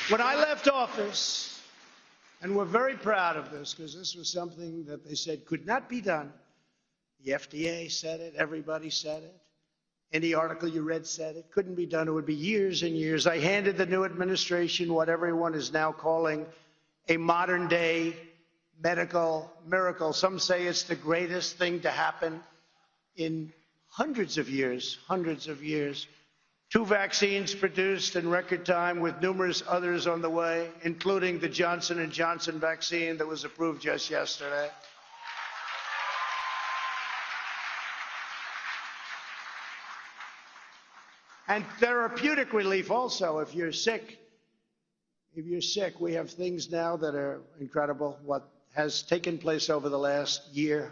When I left office, and we're very proud of this because this was something that they said could not be done. The FDA said it, everybody said it. Any article you read said it. Couldn't be done. It would be years and years. I handed the new administration what everyone is now calling a modern-day medical miracle. Some say it's the greatest thing to happen in hundreds of years, 2 vaccines produced in record time with numerous others on the way, including the Johnson & Johnson vaccine that was approved just yesterday. And therapeutic relief also. If you're sick, we have things now that are incredible. What has taken place over the last year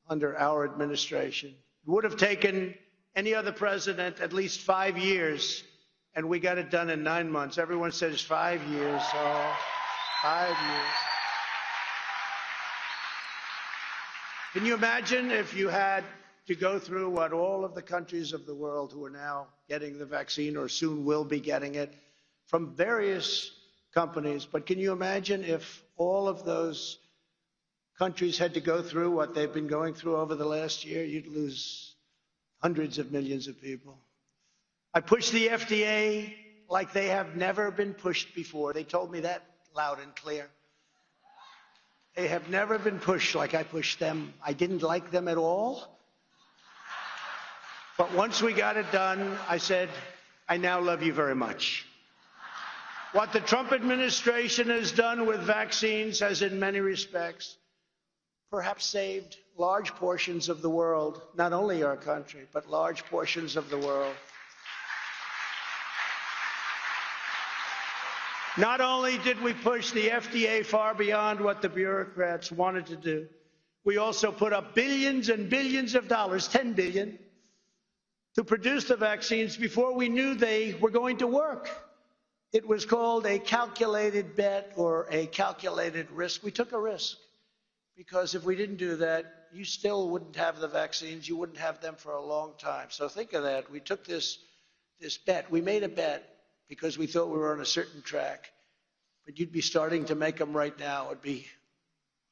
under our administration. It would have taken any other president at least 5 years, and we got it done in 9 months. Everyone says 5 years, so 5 years. Can you imagine if you had to go through what all of the countries of the world who are now getting the vaccine or soon will be getting it from various companies, but can you imagine if all of those countries had to go through what they've been going through over the last year? You'd lose hundreds of millions of people. I pushed the FDA like they have never been pushed before. They told me that loud and clear. They have never been pushed like I pushed them. I didn't like them at all. But once we got it done, I said, I now love you very much. What the Trump administration has done with vaccines has, in many respects, perhaps saved large portions of the world, not only our country, but large portions of the world. Not only did we push the FDA far beyond what the bureaucrats wanted to do, we also put up billions and billions of dollars, $10 billion, to produce the vaccines before we knew they were going to work. It was called a calculated bet or a calculated risk. We took a risk because if we didn't do that, you still wouldn't have the vaccines. You wouldn't have them for a long time. So think of that. We took this bet. We made a bet because we thought we were on a certain track. But you'd be starting to make them right now. It would be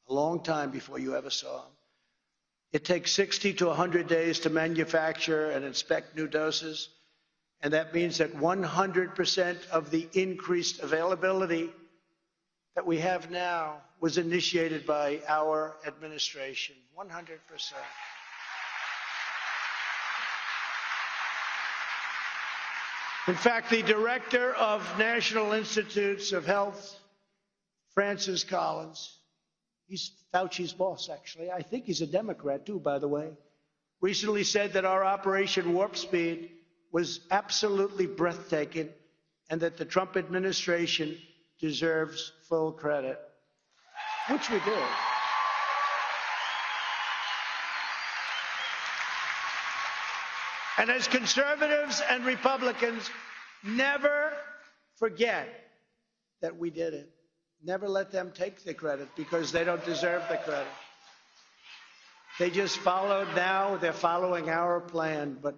a long time before you ever saw them. It takes 60 to 100 days to manufacture and inspect new doses. And that means that 100% of the increased availability that we have now was initiated by our administration. 100%. In fact, the director of National Institutes of Health, Francis Collins, he's Fauci's boss, actually. I think he's a Democrat, too, by the way. Recently said that our Operation Warp Speed was absolutely breathtaking and that the Trump administration deserves full credit, which we do. And as conservatives and Republicans, never forget that we did it. Never let them take the credit because they don't deserve the credit. They just followed. Now they're following our plan, but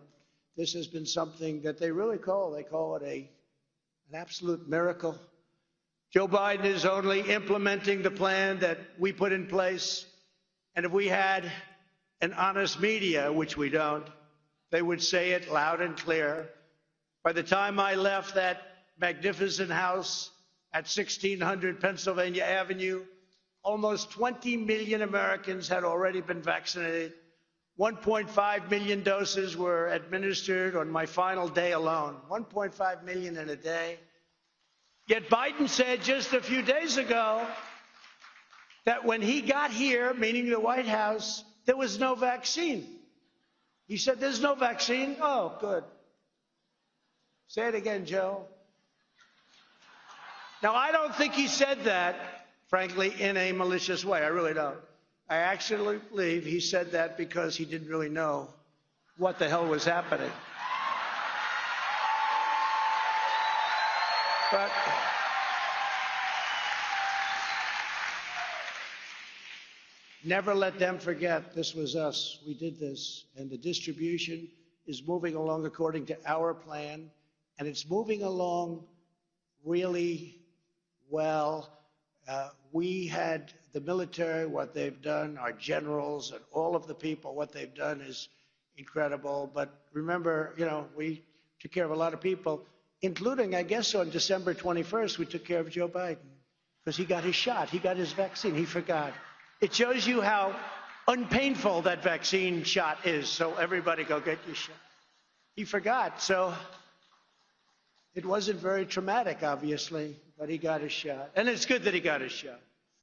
this has been something that they call it an absolute miracle. Joe Biden is only implementing the plan that we put in place. And if we had an honest media, which we don't, they would say it loud and clear. By the time I left that magnificent house at 1600 Pennsylvania Avenue, almost 20 million Americans had already been vaccinated. 1.5 million doses were administered on my final day alone. 1.5 million in a day. Yet Biden said just a few days ago that when he got here, meaning the White House, there was no vaccine. He said, there's no vaccine? Oh, good. Say it again, Joe. Now, I don't think he said that, frankly, in a malicious way. I really don't. I actually believe he said that because he didn't really know what the hell was happening. But never let them forget this was us. We did this. And the distribution is moving along according to our plan. And it's moving along really well. We had the military, what they've done, our generals and all of the people, what they've done is incredible. But remember, we took care of a lot of people, including, I guess, on December 21st, we took care of Joe Biden because he got his shot. He got his vaccine. He forgot. It shows you how unpainful that vaccine shot is. So everybody go get your shot. He forgot. So it wasn't very traumatic, obviously, but he got his shot. And it's good that he got his shot.